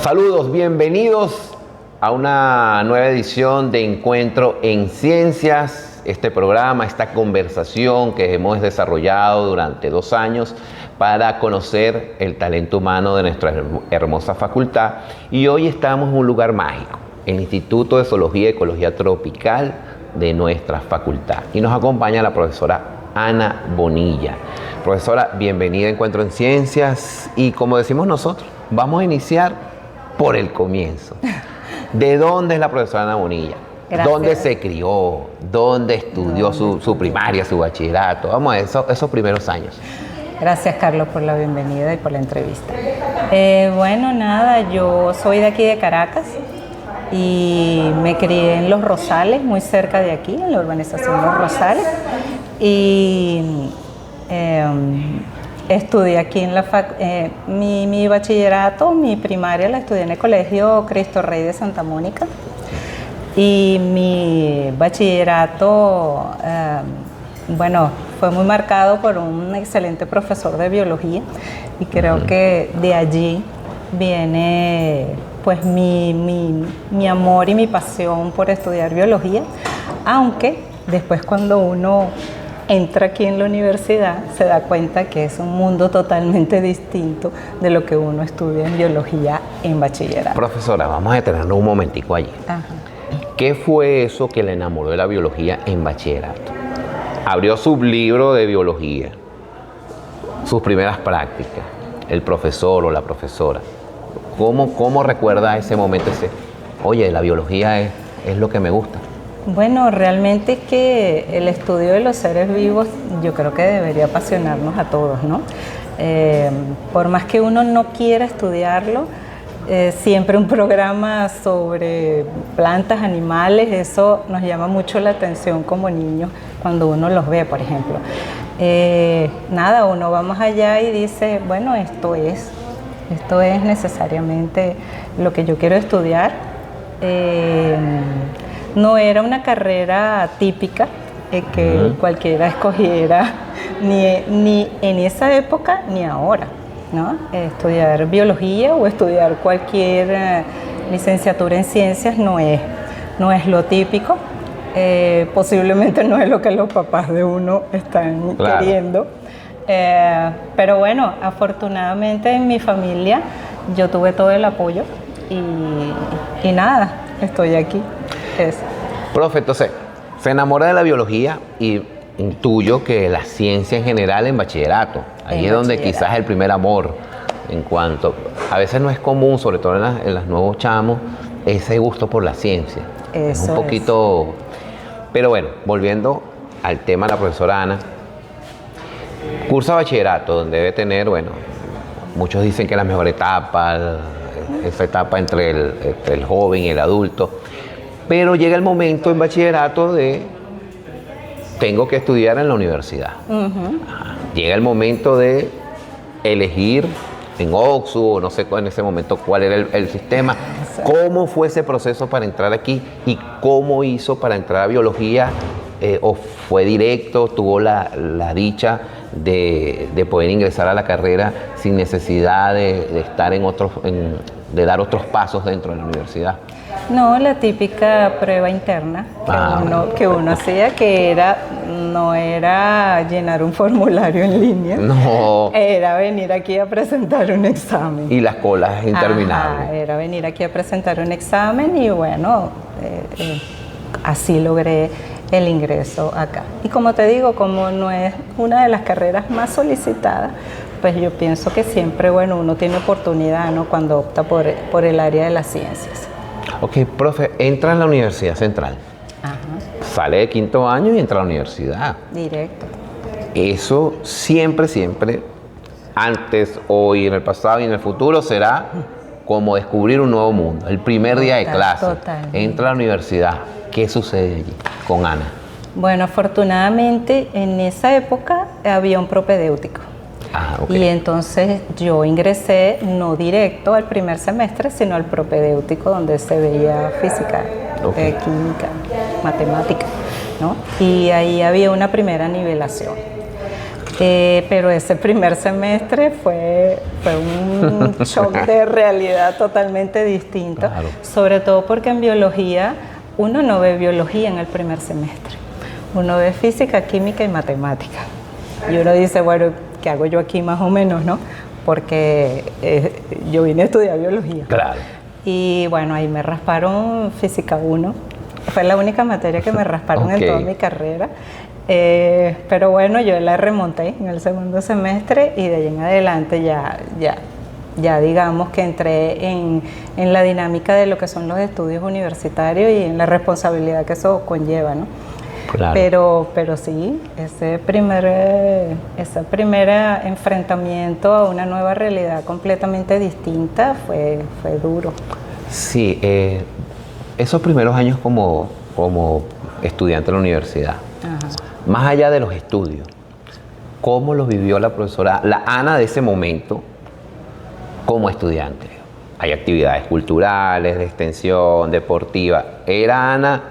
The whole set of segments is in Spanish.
Saludos, bienvenidos a una nueva edición de Encuentro en Ciencias. Este programa, esta conversación que hemos desarrollado durante 2 años para conocer el talento humano de nuestra hermosa facultad. Y hoy estamos en un lugar mágico, el Instituto de Zoología y Ecología Tropical de nuestra facultad. Y nos acompaña la profesora Ana Bonilla. Profesora, bienvenida a Encuentro en Ciencias. Y como decimos nosotros, vamos a iniciar por el comienzo. ¿De dónde es la profesora Ana Bonilla? Gracias. ¿Dónde se crió? ¿Dónde estudió su primaria, su bachillerato? Vamos a esos primeros años. Gracias, Carlos, por la bienvenida y por la entrevista. Bueno, nada, yo soy de aquí de Caracas y me crié en Los Rosales, muy cerca de aquí, en la urbanización Los Rosales. Y estudié aquí en la mi bachillerato, mi primaria la estudié en el Colegio Cristo Rey de Santa Mónica. Y mi bachillerato, fue muy marcado por un excelente profesor de biología y creo que de allí viene pues mi amor y mi pasión por estudiar biología, aunque después cuando uno entra aquí en la universidad se da cuenta que es un mundo totalmente distinto de lo que uno estudia en biología en bachillerato. Profesora, vamos a detenernos un momentico allí. Ajá. ¿Qué fue eso que le enamoró de la biología en bachillerato? Abrió su libro de biología, sus primeras prácticas, el profesor o la profesora. ¿Cómo recuerda ese momento? Oye, la biología es lo que me gusta. Bueno, realmente es que el estudio de los seres vivos yo creo que debería apasionarnos a todos, ¿no? Por más que uno no quiera estudiarlo, siempre un programa sobre plantas, animales, eso nos llama mucho la atención como niños cuando uno los ve, por ejemplo. Uno va más allá y dice, bueno, esto es necesariamente lo que yo quiero estudiar. No era una carrera típica que cualquiera escogiera, ni en esa época ni ahora, ¿no? Estudiar biología o estudiar cualquier licenciatura en ciencias no es lo típico. Posiblemente no es lo que los papás de uno están queriendo. Pero bueno, afortunadamente en mi familia yo tuve todo el apoyo y nada, estoy aquí. Profe, entonces, se enamora de la biología y intuyo que la ciencia en general en bachillerato. Ahí es donde quizás el primer amor, en cuanto a veces no es común, sobre todo en los nuevos chamos, ese gusto por la ciencia. Eso es un poquito. Pero bueno, volviendo al tema de la profesora Ana, cursa bachillerato, donde debe tener, muchos dicen que es la mejor etapa, esa etapa entre el joven y el adulto. Pero llega el momento en bachillerato de tengo que estudiar en la universidad. Llega el momento de elegir en Oxu, o no sé en ese momento cuál era el sistema. ¿Cómo fue ese proceso para entrar aquí y cómo hizo para entrar a biología? ¿O fue directo, tuvo la dicha de poder ingresar a la carrera sin necesidad de estar de dar otros pasos dentro de la universidad? No, la típica prueba interna que uno hacía, que no era llenar un formulario en línea, no, era venir aquí a presentar un examen. Y las colas interminables. Era venir aquí a presentar un examen y así logré el ingreso acá. Y como te digo, como no es una de las carreras más solicitadas, pues yo pienso que siempre, uno tiene oportunidad, ¿no?, cuando opta por el área de las ciencias. Ok, profe, entra en la Universidad Central. Ajá. Sale de 5º año y entra a la universidad. Directo. Eso siempre, antes, hoy, en el pasado y en el futuro, será como descubrir un nuevo mundo. El primer día de clase, entra a la universidad. ¿Qué sucede allí con Ana? Bueno, afortunadamente en esa época había un propedéutico. Y entonces yo ingresé no directo al primer semestre, sino al propedéutico, donde se veía física, química, matemática, ¿no? Y ahí había una primera nivelación. Pero ese primer semestre fue un shock de realidad totalmente distinto, Claro. sobre todo porque en biología uno no ve biología en el primer semestre, uno ve física, química y matemática. Y uno dice, bueno, ¿qué hago yo aquí más o menos, no? Porque yo vine a estudiar biología. Claro. Y bueno, ahí me rasparon física 1. Fue la única materia que me rasparon en toda mi carrera. Pero bueno, yo la remonté en el segundo semestre y de ahí en adelante ya digamos que entré en la dinámica de lo que son los estudios universitarios y en la responsabilidad que eso conlleva, ¿no? Claro. Pero sí, ese primer enfrentamiento a una nueva realidad completamente distinta fue duro. Sí, esos primeros años como estudiante en la universidad, Ajá. más allá de los estudios, ¿cómo los vivió la profesora, la Ana de ese momento, como estudiante? Hay actividades culturales, de extensión, deportiva. ¿Era Ana,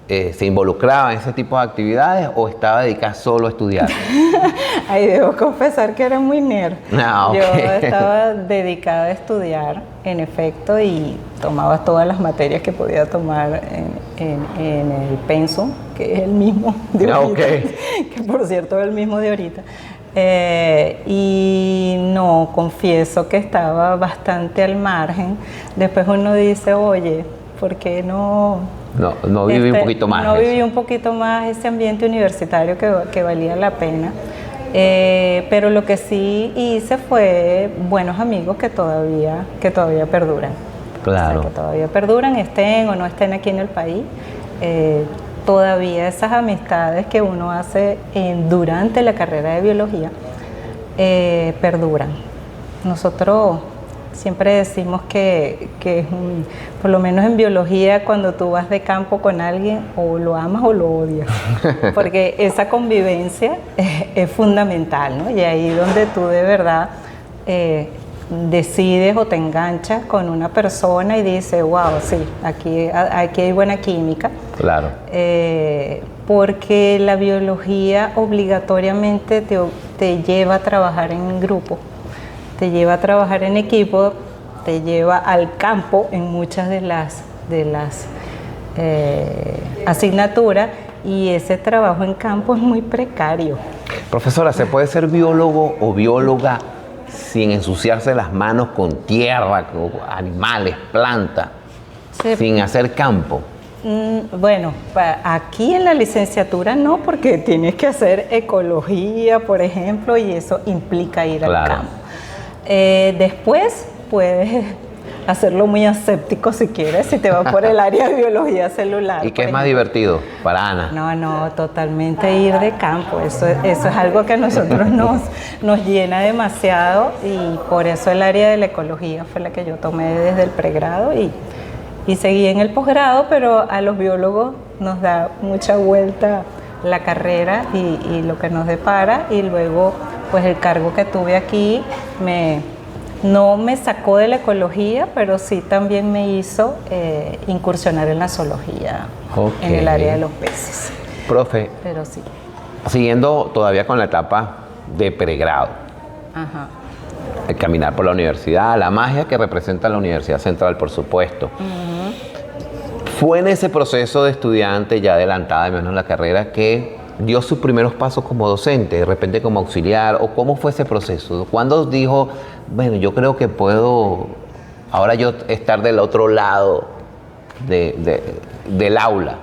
se involucraba en ese tipo de actividades o estaba dedicada solo a estudiar? Ahí debo confesar que era muy nerd. Ah, okay. Yo estaba dedicada a estudiar, en efecto, y tomaba todas las materias que podía tomar en el pensum, que es el mismo de ahorita, Okay. que por cierto es el mismo de ahorita. Y no, confieso que estaba bastante al margen. Después uno dice, oye, ¿por qué no viví un poquito más? No viví un poquito más ese ambiente universitario que valía la pena. Pero lo que sí hice fue buenos amigos que todavía perduran. Claro. O sea, que todavía perduran, estén o no estén aquí en el país. Todavía esas amistades que uno hace durante la carrera de biología perduran. Nosotros siempre decimos que por lo menos en biología, cuando tú vas de campo con alguien, o lo amas o lo odias, porque esa convivencia es fundamental, ¿no? Y ahí donde tú de verdad decides o te enganchas con una persona y dices, wow, sí, aquí hay buena química. Claro. Porque la biología obligatoriamente te lleva a trabajar en grupo, te lleva a trabajar en equipo, te lleva al campo en muchas de las asignaturas, y ese trabajo en campo es muy precario. Profesora, ¿se puede ser biólogo o bióloga sin ensuciarse las manos con tierra, con animales, plantas, sin hacer campo? Bueno, aquí en la licenciatura no, porque tienes que hacer ecología, por ejemplo, y eso implica ir al campo. Después puedes hacerlo muy aséptico si quieres, si te vas por el área de biología celular. ¿Y qué es más divertido para Ana? No, totalmente ir de campo. Eso es algo que a nosotros nos llena demasiado, y por eso el área de la ecología fue la que yo tomé desde el pregrado y seguí en el posgrado, pero a los biólogos nos da mucha vuelta la carrera y lo que nos depara, y luego pues el cargo que tuve aquí no me sacó de la ecología, pero sí también me hizo incursionar en la zoología, en el área de los peces. Profe, pero sí. Siguiendo todavía con la etapa de pregrado, Ajá. el caminar por la universidad, la magia que representa la Universidad Central, por supuesto. Fue en ese proceso de estudiante ya adelantada, menos en la carrera, que dio sus primeros pasos como docente, de repente como auxiliar, o cómo fue ese proceso. ¿Cuándo dijo, bueno, yo creo que puedo ahora yo estar del otro lado del aula?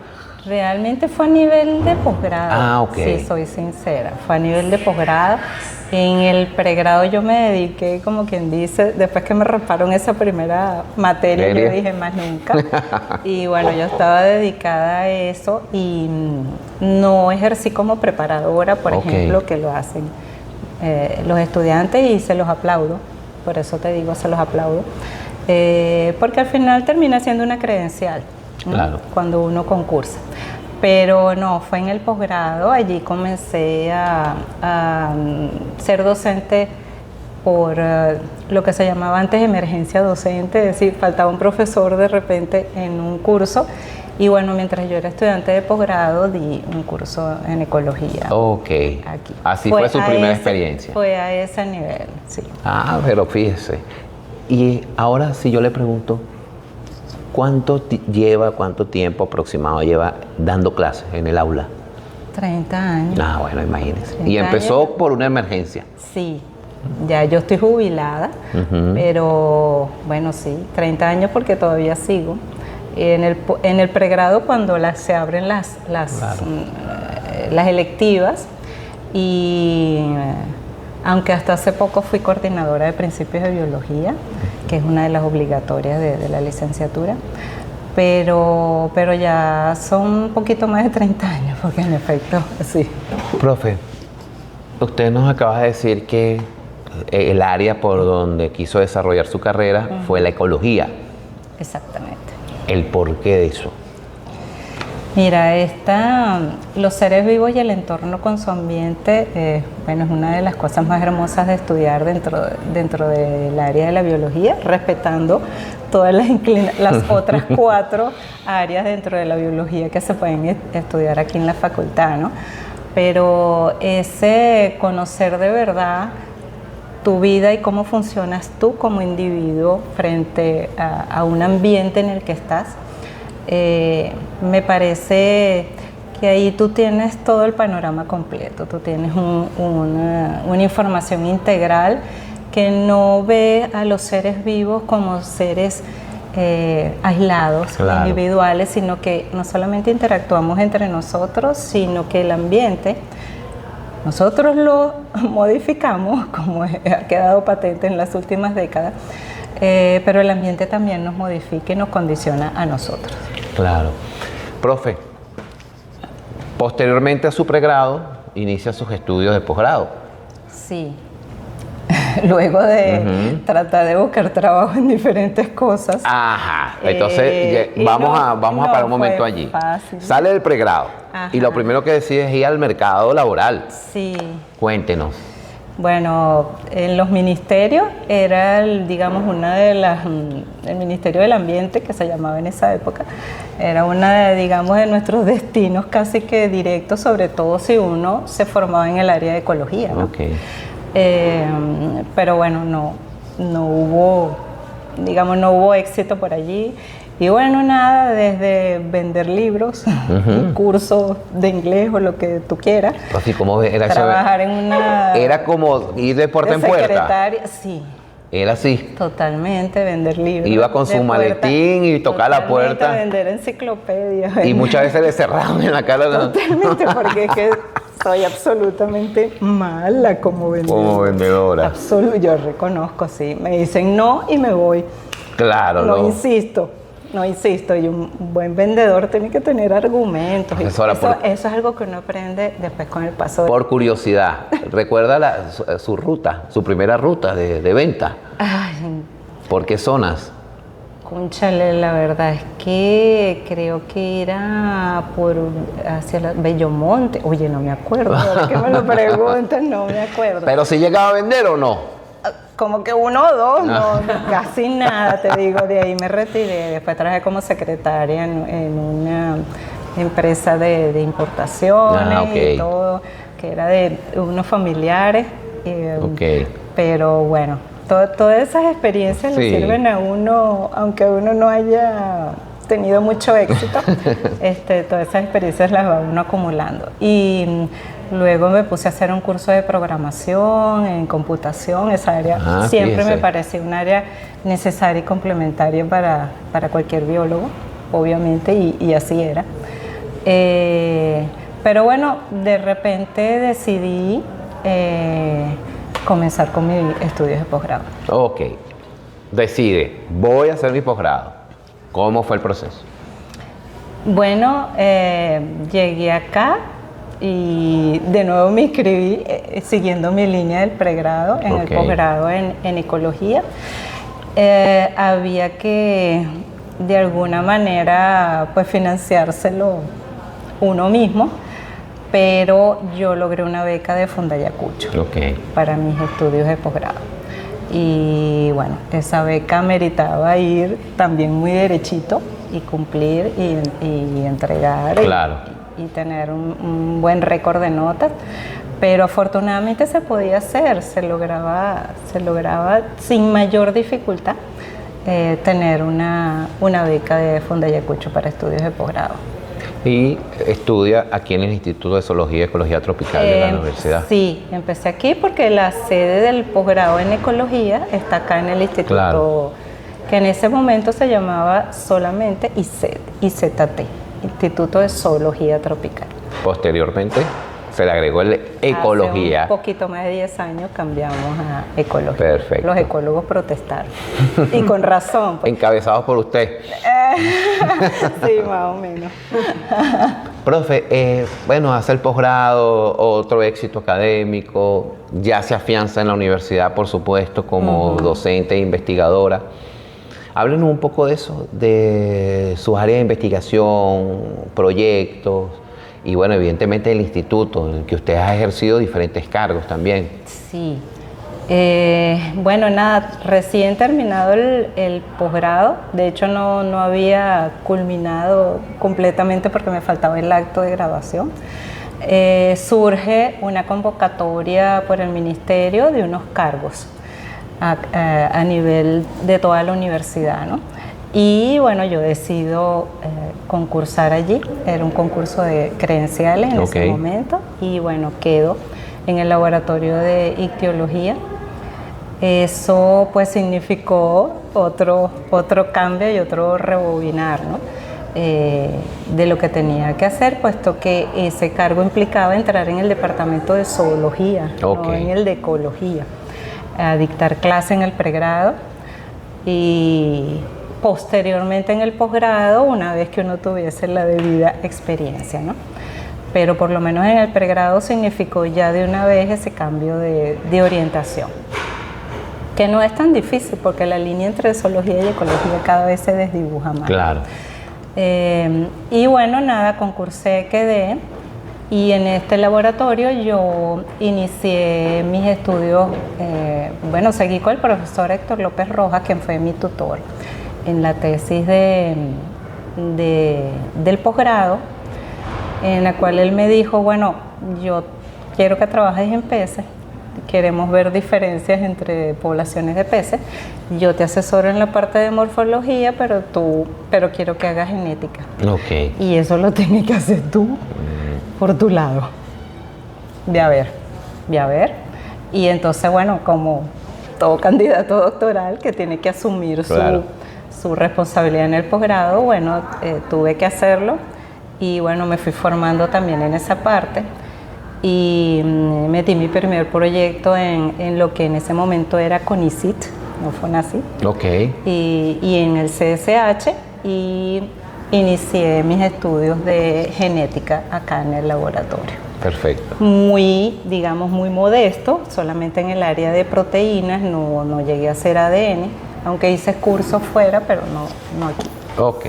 Realmente fue a nivel de posgrado. Ok. Sí, soy sincera. Fue a nivel de posgrado. En el pregrado yo me dediqué, como quien dice, después que me rasparon esa primera materia, yo dije más nunca. Y bueno, yo estaba dedicada a eso y no ejercí como preparadora, por ejemplo, que lo hacen los estudiantes, y se los aplaudo. Por eso te digo, se los aplaudo. Porque al final termina siendo una credencial, ¿no? Claro. Cuando uno concursa. Pero no, fue en el posgrado. Allí comencé a ser docente por lo que se llamaba antes emergencia docente, es decir, faltaba un profesor de repente en un curso Y bueno, mientras yo era estudiante de posgrado, di un curso en ecología. Ok. Aquí. Así fue su primera experiencia. Fue a ese nivel, sí. Ah, pero fíjese. Y ahora si yo le pregunto, ¿cuánto tiempo aproximado lleva dando clases en el aula? 30 años. Ah, bueno, imagínese. 30 Y empezó años. por una emergencia. Sí, ya yo estoy jubilada, pero bueno, sí, 30 años porque todavía sigo. En el pregrado cuando se abren las electivas y aunque hasta hace poco fui coordinadora de principios de biología, que es una de las obligatorias de la licenciatura, pero ya son un poquito más de 30 años, porque en efecto, sí. Profe, usted nos acaba de decir que el área por donde quiso desarrollar su carrera fue la ecología. Exactamente. ¿El porqué de eso? Mira, los seres vivos y el entorno con su ambiente, bueno, es una de las cosas más hermosas de estudiar dentro del área de la biología, respetando todas las otras 4 áreas dentro de la biología que se pueden estudiar aquí en la facultad, ¿no? Pero ese conocer de verdad tu vida y cómo funcionas tú como individuo frente a un ambiente en el que estás, me parece que ahí tú tienes todo el panorama completo, tú tienes una información integral que no ve a los seres vivos como seres aislados, claro, individuales, sino que no solamente interactuamos entre nosotros, sino que el ambiente nosotros lo modificamos, como ha quedado patente en las últimas décadas, pero el ambiente también nos modifica y nos condiciona a nosotros. Claro. Profe, posteriormente a su pregrado, inicia sus estudios de posgrado. Sí. Luego de tratar de buscar trabajo en diferentes cosas. Ajá. Entonces, vamos a parar un momento allí. Fácil. Sale del pregrado. Ajá. Y lo primero que decide es ir al mercado laboral. Sí. Cuéntenos. Bueno, en los ministerios era, digamos, el Ministerio del Ambiente, que se llamaba en esa época, era digamos, de nuestros destinos casi que directos, sobre todo si uno se formaba en el área de ecología, ¿no? Okay. Pero bueno, no hubo éxito por allí. Y bueno, nada, desde vender libros, cursos de inglés o lo que tú quieras. Así como era eso. Trabajar en una... Era como ir de puerta en puerta. Secretaria, sí. Era así. Totalmente, vender libros. Iba con su maletín y tocaba la puerta. Vender enciclopedias. Y muchas veces le cerraban en la cara. Totalmente, porque es que soy absolutamente mala como vendedora. Como vendedora. Yo reconozco, sí. Me dicen no y me voy. Claro, no. No insisto, y un buen vendedor tiene que tener argumentos. Profesora, eso es algo que uno aprende después con el paso. Por curiosidad, ¿recuerda su primera ruta de venta? Ay, ¿Por qué zonas? cónchale, la verdad es que creo que era hacia Bellomonte. Oye, no me acuerdo, ahora que me lo preguntan, no me acuerdo. ¿Pero si llegaba a vender o no? Como que 1 o 2, no, casi nada, te digo, de ahí me retiré. Después trabajé como secretaria en una empresa de importaciones y todo, que era de unos familiares. Pero bueno, todas esas experiencias le sirven a uno, aunque uno no haya tenido mucho éxito, todas esas experiencias las va uno acumulando. Y luego me puse a hacer un curso de programación en computación. Esa área siempre me pareció un área necesaria y complementaria para cualquier biólogo, obviamente, y así era. Pero bueno, de repente decidí comenzar con mis estudios de posgrado. Ok, decide, voy a hacer mi posgrado. ¿Cómo fue el proceso? Bueno, llegué acá y de nuevo me inscribí siguiendo mi línea del pregrado, en el posgrado en ecología. Había que de alguna manera pues financiárselo uno mismo, pero yo logré una beca de Fundayacucho para mis estudios de posgrado. Y bueno, esa beca meritaba ir también muy derechito y cumplir y entregar Claro. y tener un buen récord de notas. Pero afortunadamente se podía hacer, se lograba sin mayor dificultad tener una beca de Fundayacucho para estudios de posgrado. Y estudia aquí en el Instituto de Zoología y Ecología Tropical de la universidad. Sí, empecé aquí porque la sede del posgrado en ecología está acá en el instituto, Claro. que en ese momento se llamaba solamente IZT, Instituto de Zoología Tropical. Posteriormente se le agregó el Ecología. Hace un poquito más de 10 años cambiamos a ecología. Perfecto. Los ecólogos protestaron. Y con razón. Pues. Encabezados por usted. Sí, más o menos. Profe, bueno, hace el posgrado, otro éxito académico, ya se afianza en la universidad, por supuesto, como docente e investigadora. Háblenos un poco de eso, de sus áreas de investigación, proyectos y, bueno, evidentemente el instituto en el que usted ha ejercido diferentes cargos también. Sí. Bueno, nada, recién terminado el posgrado, de hecho no había culminado completamente porque me faltaba el acto de graduación. Surge una convocatoria por el ministerio de unos cargos a nivel de toda la universidad, ¿no? Y bueno, yo decido concursar allí, era un concurso de credenciales en ese momento, y bueno, quedo en el laboratorio de ictiología. Eso pues significó otro cambio y otro rebobinar, ¿no? De lo que tenía que hacer, puesto que ese cargo implicaba entrar en el departamento de zoología, no en el de ecología, a dictar clase en el pregrado y posteriormente en el posgrado, una vez que uno tuviese la debida experiencia, ¿no? Pero por lo menos en el pregrado significó ya de una vez ese cambio de orientación, que no es tan difícil porque la línea entre zoología y ecología cada vez se desdibuja más. Claro. Y bueno, nada, concursé, quedé, y en este laboratorio yo inicié mis estudios, bueno, seguí con el profesor Héctor López Rojas, quien fue mi tutor en la tesis del posgrado, en la cual él me dijo, bueno, yo quiero que trabajes en peces, queremos ver diferencias entre poblaciones de peces, yo te asesoro en la parte de morfología, pero quiero que hagas genética. Okay. Y eso lo tienes que hacer tú, por tu lado. Ve a ver. Y entonces, bueno, como todo candidato doctoral que tiene que asumir su responsabilidad en el posgrado, bueno, tuve que hacerlo. Y bueno, me fui formando también en esa parte y metí mi primer proyecto en lo que en ese momento era CONICIT, no FONACYT. Okay. Y en el CSH, y inicié mis estudios de genética acá en el laboratorio. Perfecto. Muy, digamos, muy modesto, solamente en el área de proteínas, no llegué a hacer ADN, aunque hice cursos fuera, pero no aquí. Ok.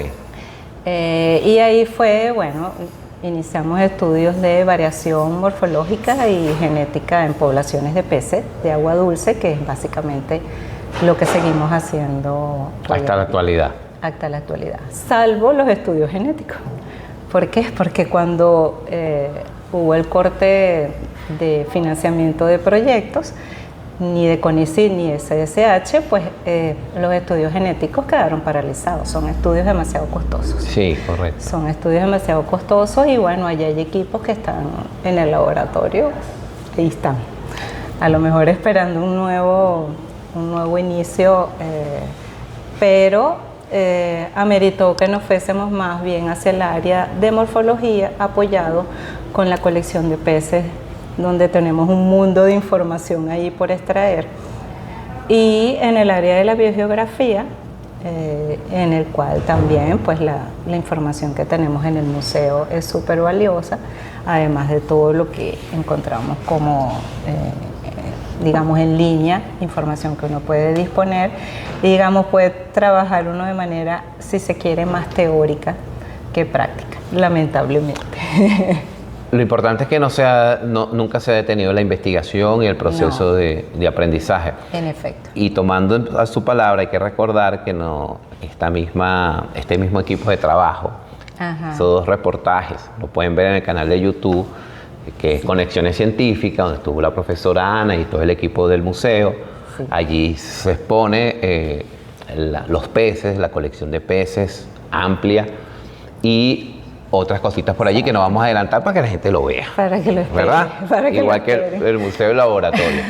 Y ahí fue, bueno, iniciamos estudios de variación morfológica y genética en poblaciones de peces de agua dulce, que es básicamente lo que seguimos haciendo hasta la actualidad. Hasta la actualidad, salvo los estudios genéticos. ¿Por qué? Porque cuando hubo el corte de financiamiento de proyectos, ni de CONICYT ni de CSH, pues los estudios genéticos quedaron paralizados. Son estudios demasiado costosos. Sí, correcto. Son estudios demasiado costosos y bueno, allá hay equipos que están en el laboratorio y están a lo mejor esperando un nuevo inicio, pero ameritó que nos fuésemos más bien hacia el área de morfología, apoyado con la colección de peces, donde tenemos un mundo de información ahí por extraer, y en el área de la biogeografía, en el cual también pues la información que tenemos en el museo es súper valiosa, además de todo lo que encontramos como digamos en línea, información que uno puede disponer y digamos puede trabajar uno de manera, si se quiere, más teórica que práctica, lamentablemente. Lo importante es que nunca se ha detenido la investigación y el proceso No. de aprendizaje. En efecto. Y tomando a su palabra, hay que recordar que este mismo equipo de trabajo, Ajá. esos 2 reportajes, lo pueden ver en el canal de YouTube, que es Conexiones Científicas, donde estuvo la profesora Ana y todo el equipo del museo. Sí. Allí se expone los peces, la colección de peces amplia y otras cositas por allí que no vamos a adelantar para que la gente lo vea. Para que lo espere. ¿Verdad? Para que Igual lo que espere. el museo y laboratorio.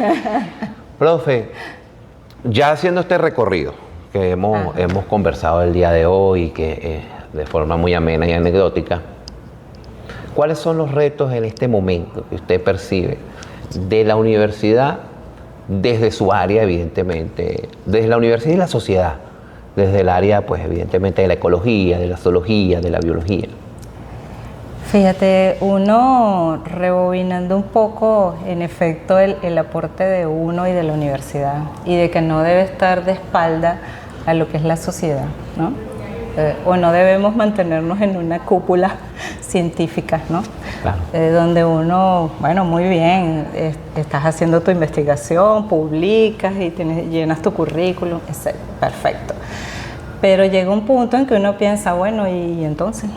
Profe, ya haciendo este recorrido que hemos conversado el día de hoy, que de forma muy amena y anecdótica, ¿cuáles son los retos en este momento que usted percibe de la universidad desde su área, evidentemente, desde la universidad y la sociedad, desde el área, pues evidentemente, de la ecología, de la zoología, de la biología? Fíjate, uno rebobinando un poco, en efecto, el aporte de uno y de la universidad, y de que no debe estar de espalda a lo que es la sociedad, ¿no? O no debemos mantenernos en una cúpula científica, ¿no? Claro. Donde uno, bueno, muy bien, estás haciendo tu investigación, publicas y llenas tu currículum, perfecto. Pero llega un punto en que uno piensa, bueno, ¿y entonces?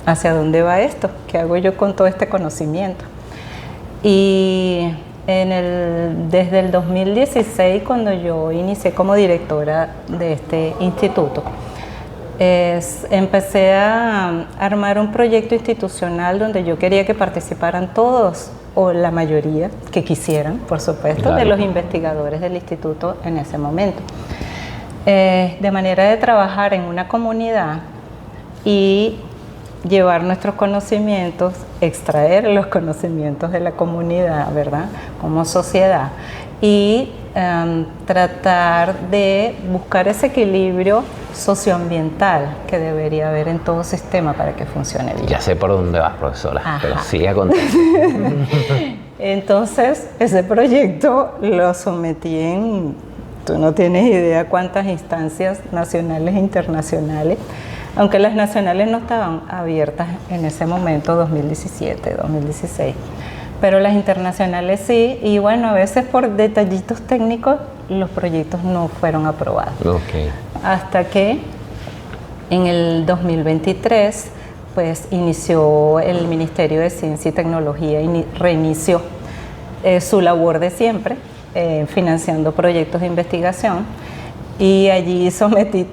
¿Hacia dónde va esto? ¿Qué hago yo con todo este conocimiento? Y desde el 2016, cuando yo inicié como directora de este instituto, empecé a armar un proyecto institucional donde yo quería que participaran todos, o la mayoría que quisieran, por supuesto, claro, de los investigadores del instituto en ese momento. De manera de trabajar en una comunidad y llevar nuestros conocimientos, extraer los conocimientos de la comunidad, ¿verdad? Como sociedad, y tratar de buscar ese equilibrio socioambiental que debería haber en todo sistema para que funcione bien. Ya sé por dónde vas, profesora, Ajá. pero siga contando. Entonces, ese proyecto lo sometí tú no tienes idea cuántas instancias nacionales e internacionales, aunque las nacionales no estaban abiertas en ese momento, 2017, 2016, pero las internacionales sí, y bueno, a veces por detallitos técnicos los proyectos no fueron aprobados. Okay. Hasta que en el 2023 pues inició el Ministerio de Ciencia y Tecnología y reinició su labor de siempre, financiando proyectos de investigación, y allí sometí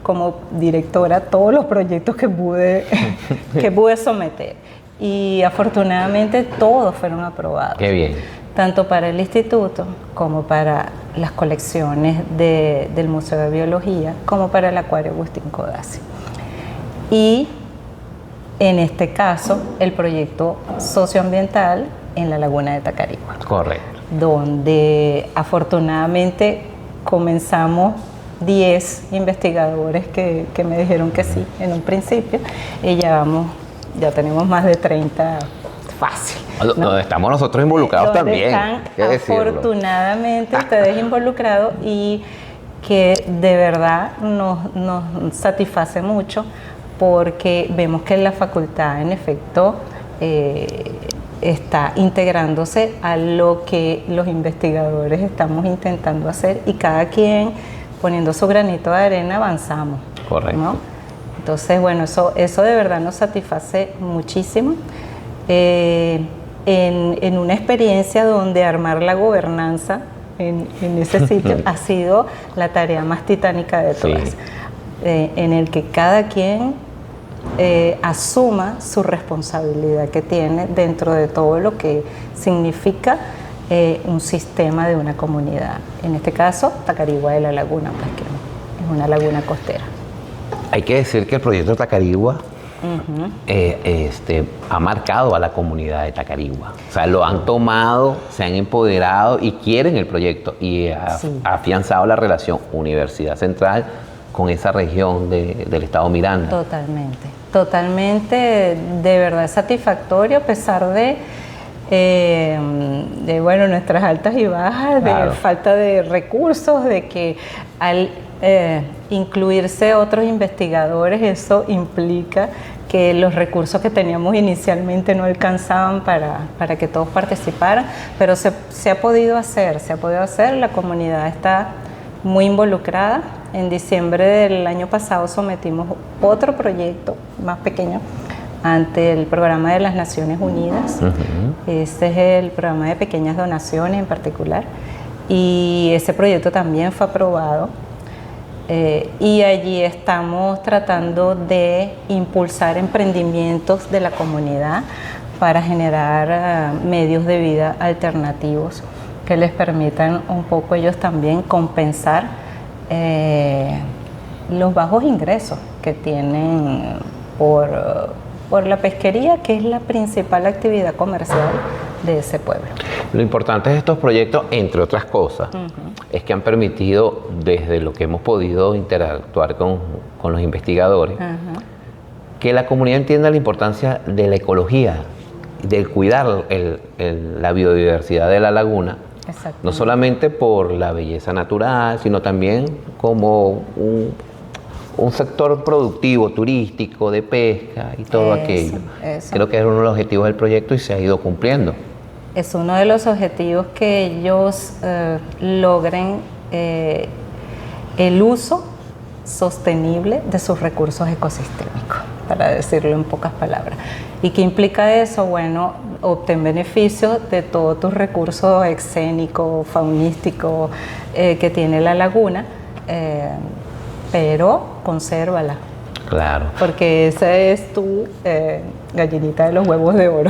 como directora todos los proyectos que pude someter, y afortunadamente todos fueron aprobados. Qué bien. Tanto para el instituto como para las colecciones del Museo de Biología, como para el Acuario Agustín Codazzi. Y en este caso, el proyecto socioambiental en la Laguna de Tacarigua. Correcto. Donde afortunadamente comenzamos 10 investigadores que me dijeron que sí en un principio, y ya tenemos más de 30 fácil. ¿No? Donde estamos nosotros involucrados donde también. Están afortunadamente ustedes involucrados, y que de verdad nos satisface mucho, porque vemos que la facultad en efecto está integrándose a lo que los investigadores estamos intentando hacer, y cada quien poniendo su granito de arena avanzamos. Correcto. ¿No? Entonces, bueno, eso de verdad nos satisface muchísimo. En una experiencia donde armar la gobernanza en ese sitio ha sido la tarea más titánica de todas, sí. En el que cada quien asuma su responsabilidad que tiene dentro de todo lo que significa un sistema de una comunidad. En este caso, Tacarigua de la Laguna, pues, que es una laguna costera. Hay que decir que el proyecto Tacarigua ha marcado a la comunidad de Tacarigua. O sea, lo han tomado, se han empoderado y quieren el proyecto, y ha afianzado la relación Universidad Central con esa región del estado Miranda. Totalmente, de verdad satisfactorio, a pesar de bueno, nuestras altas y bajas, claro, de falta de recursos, de que al incluirse otros investigadores, eso implica que los recursos que teníamos inicialmente no alcanzaban para que todos participaran, pero se ha podido hacer, la comunidad está muy involucrada. En diciembre del año pasado sometimos otro proyecto más pequeño ante el programa de las Naciones Unidas. Este es el programa de pequeñas donaciones en particular, y ese proyecto también fue aprobado. Y allí estamos tratando de impulsar emprendimientos de la comunidad para generar medios de vida alternativos que les permitan un poco ellos también compensar los bajos ingresos que tienen por la pesquería, que es la principal actividad comercial de ese pueblo. Lo importante de estos proyectos, entre otras cosas, es que han permitido, desde lo que hemos podido interactuar con los investigadores, que la comunidad entienda la importancia de la ecología, del cuidar la biodiversidad de la laguna, no solamente por la belleza natural, sino también como un sector productivo, turístico, de pesca y todo aquello. Creo que es uno de los objetivos del proyecto y se ha ido cumpliendo. Es uno de los objetivos que ellos logren el uso sostenible de sus recursos ecosistémicos, para decirlo en pocas palabras. ¿Y qué implica eso? Bueno, obtén beneficios de todos tus recursos escénicos, faunísticos que tiene la laguna, pero consérvala. Claro. Porque esa es tu gallinita de los huevos de oro.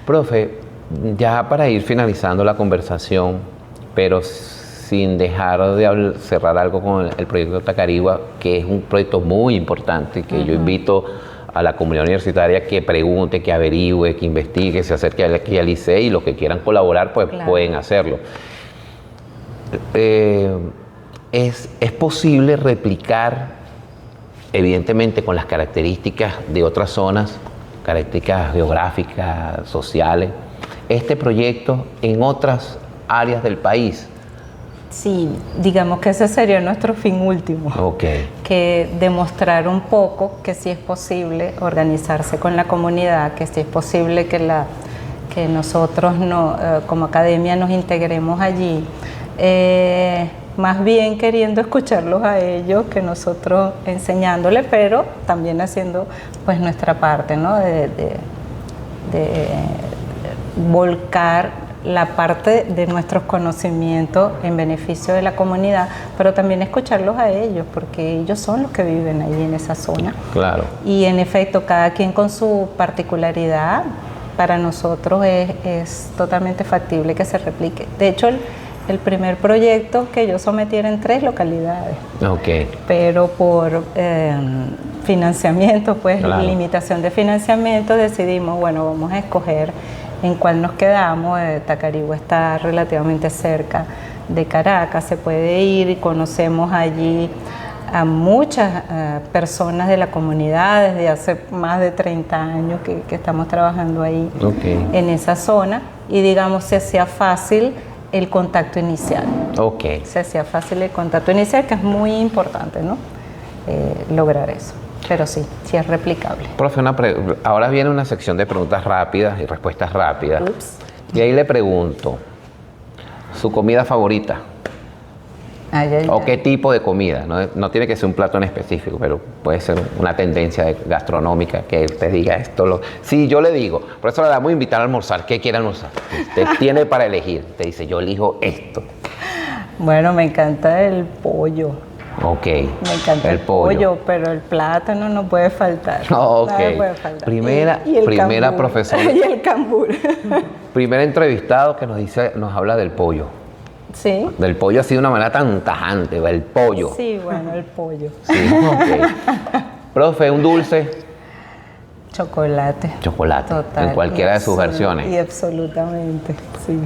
Profe, ya para ir finalizando la conversación, pero sin dejar de cerrar algo con el proyecto Tacarigua, que es un proyecto muy importante, que yo invito a la comunidad universitaria que pregunte, que averigüe, que investigue, se acerque aquí al ICE, y los que quieran colaborar pues pueden hacerlo. Es posible replicar, evidentemente con las características de otras zonas, características geográficas, sociales, este proyecto en otras áreas del país. Sí, digamos que ese sería nuestro fin último. Que demostrar un poco que sí es posible organizarse con la comunidad, que sí es posible que nosotros como academia nos integremos allí. Más bien queriendo escucharlos a ellos que nosotros enseñándoles, pero también haciendo pues nuestra parte, ¿no? de volcar la parte de nuestros conocimientos en beneficio de la comunidad, pero también escucharlos a ellos, porque ellos son los que viven ahí en esa zona. Claro. Y en efecto, cada quien con su particularidad, para nosotros es totalmente factible que se replique. De hecho, el primer proyecto que yo sometí era en 3 localidades. Pero por financiamiento, pues limitación de financiamiento, decidimos, bueno, vamos a escoger en cuál nos quedamos. Tacarigua está relativamente cerca de Caracas, se puede ir y conocemos allí a muchas personas de la comunidad desde hace más de 30 años que estamos trabajando ahí en esa zona, y digamos se hacía fácil el contacto inicial. Se hacía fácil el contacto inicial, que es muy importante, ¿no? Lograr eso. Pero sí es replicable. Profe, ahora viene una sección de preguntas rápidas y respuestas rápidas. Y ahí le pregunto, ¿su comida favorita? ¿O qué tipo de comida? No tiene que ser un plato en específico, pero puede ser una tendencia gastronómica que él te diga esto. Sí, yo le digo, por eso le vamos a invitar a almorzar. ¿Qué quiere almorzar? Usted tiene para elegir. Te dice, yo elijo esto. Bueno, me encanta el pollo. Me encanta el pollo, pero el plátano no puede faltar. Nada puede faltar. Primera profesora. Y el cambur. Primer entrevistado que nos habla del pollo. Sí. Del pollo así de una manera tan tajante, el pollo. Sí, bueno, el pollo. Sí, Profe, ¿un dulce? Chocolate. Total. En cualquiera de sus versiones. Y absolutamente, sí.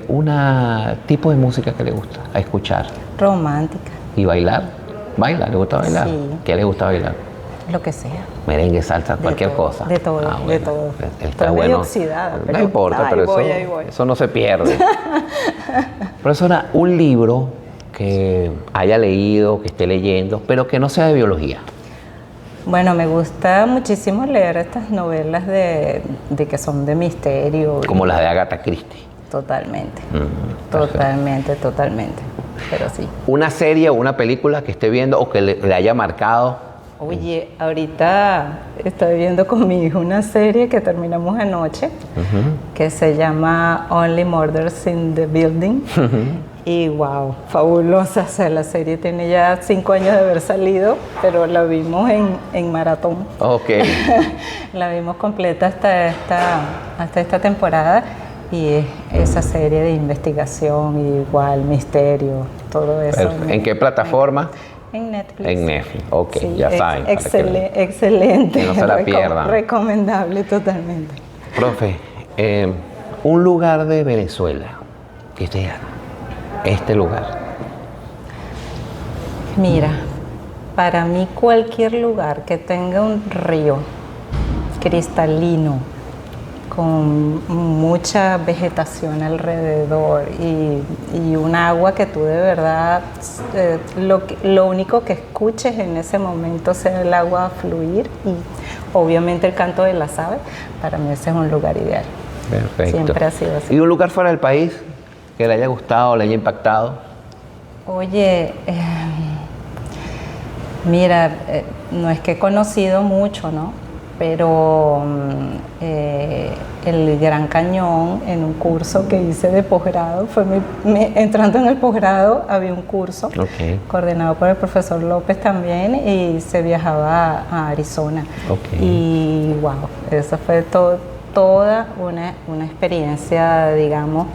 ¿Una tipo de música que le gusta a escuchar? Romántica. ¿Y bailar? ¿Baila? ¿Le gusta bailar? Sí. ¿Qué le gusta bailar? Lo que sea. Merengue, salsa, cualquier cosa. De todo, de todo. Está bueno. Oxidada, no importa, pero eso no se pierde. Profesora, un libro que haya leído, que esté leyendo, pero que no sea de biología. Bueno, me gusta muchísimo leer estas novelas de que son de misterio. Como las de Agatha Christie. Totalmente, Perfecto. totalmente, pero sí. ¿Una serie o una película que esté viendo o que le haya marcado? Oye, ahorita estoy viendo con mi hijo una serie que terminamos anoche, que se llama Only Murders in the Building. Y wow, fabulosa. O sea, la serie tiene ya 5 años de haber salido, pero la vimos en maratón. Ok. La vimos completa hasta esta temporada. Y es esa serie de investigación, igual, misterio, todo eso. ¿En qué plataforma? En Netflix. En Netflix, ok, Sí, ya saben. Excelente. Que no se la pierdan. Recomendable totalmente. Profe, un lugar de Venezuela que usted diga, este lugar. Mira, para mí cualquier lugar que tenga un río cristalino, con mucha vegetación alrededor y un agua que tú de verdad, lo único que escuches en ese momento sea el agua fluir y obviamente el canto de las aves, para mí ese es un lugar ideal. Perfecto. Siempre ha sido así. ¿Y un lugar fuera del país que le haya gustado, le haya impactado? Oye, mira, no es que he conocido mucho, ¿no? Pero el Gran Cañón, en un curso que hice de posgrado, entrando en el posgrado había un curso coordinado por el profesor López también y se viajaba a Arizona. Y wow, eso fue toda una experiencia, digamos,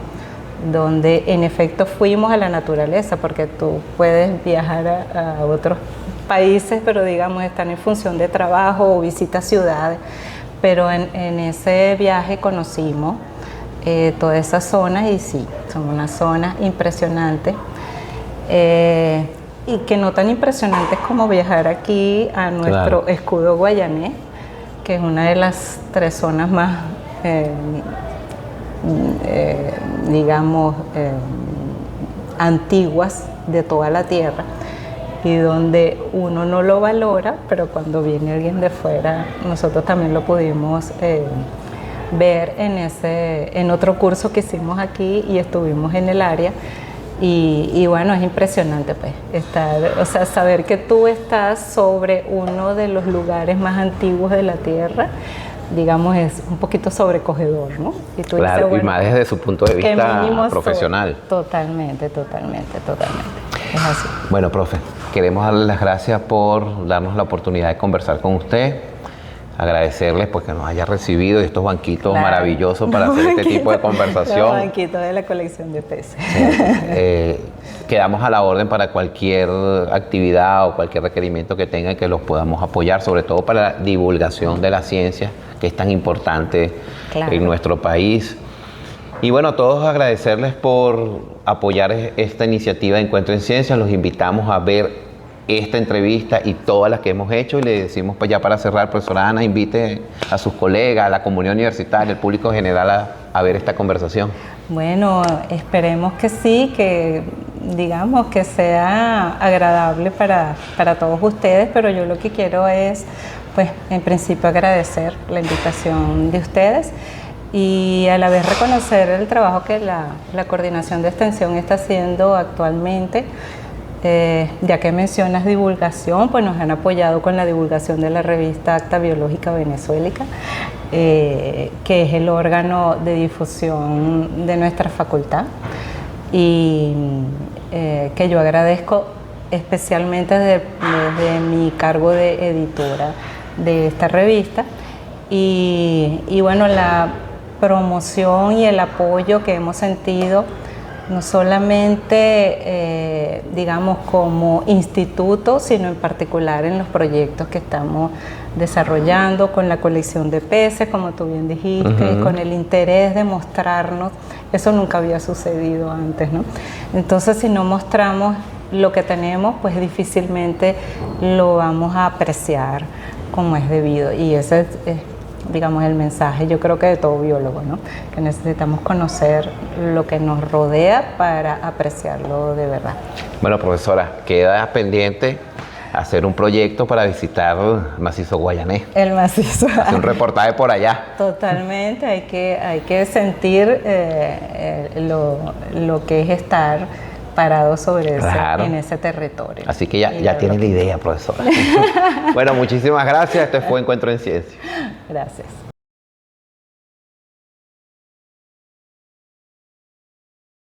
donde en efecto fuimos a la naturaleza, porque tú puedes viajar a otros países, pero digamos están en función de trabajo o visitas ciudades, pero en ese viaje conocimos todas esas zonas y sí, son unas zonas impresionantes y que no tan impresionantes como viajar aquí a nuestro escudo guayanés, que es una de las 3 zonas más digamos antiguas de toda la tierra, y donde uno no lo valora, pero cuando viene alguien de fuera, nosotros también lo pudimos ver en otro curso que hicimos aquí y estuvimos en el área. Y bueno, es impresionante pues saber que tú estás sobre uno de los lugares más antiguos de la tierra, digamos, es un poquito sobrecogedor, ¿no? Y tú dices, bueno, y más desde su punto de vista profesional. Totalmente. Es así. Bueno, profe, queremos darle las gracias por darnos la oportunidad de conversar con usted. Agradecerles porque nos haya recibido estos banquitos maravillosos para hacer este tipo de conversación. Los banquitos de la colección de peces. Quedamos a la orden para cualquier actividad o cualquier requerimiento que tengan, que los podamos apoyar, sobre todo para la divulgación de la ciencia, que es tan importante en nuestro país. Y bueno, a todos agradecerles por apoyar esta iniciativa de Encuentro en Ciencias. Los invitamos a ver esta entrevista y todas las que hemos hecho, y le decimos pues ya para cerrar, profesora Ana, invite a sus colegas, a la comunidad universitaria, al público general a ver esta conversación. Bueno, esperemos que sí, que digamos que sea agradable para todos ustedes, pero yo lo que quiero es, pues en principio agradecer la invitación de ustedes y a la vez reconocer el trabajo que la Coordinación de Extensión está haciendo actualmente. Ya que mencionas divulgación, pues nos han apoyado con la divulgación de la revista Acta Biológica Venezuelica, que es el órgano de difusión de nuestra facultad, y que yo agradezco especialmente desde mi cargo de editora de esta revista, y bueno, la promoción y el apoyo que hemos sentido no solamente, digamos, como instituto, sino en particular en los proyectos que estamos desarrollando con la colección de peces, como tú bien dijiste, con el interés de mostrarnos. Eso nunca había sucedido antes, ¿no? Entonces, si no mostramos lo que tenemos, pues difícilmente lo vamos a apreciar como es debido. Y ese es digamos, el mensaje, yo creo que de todo biólogo, ¿no? Que necesitamos conocer lo que nos rodea para apreciarlo de verdad. Bueno, profesora, queda pendiente hacer un proyecto para visitar Macizo Guayanés. El macizo. Hacer un reportaje por allá. Totalmente, hay que sentir lo que es estar parado sobre Claro. en ese territorio. Así que ya tiene la idea, profesora. Bueno, muchísimas gracias. Esto fue Encuentro en Ciencia. Gracias.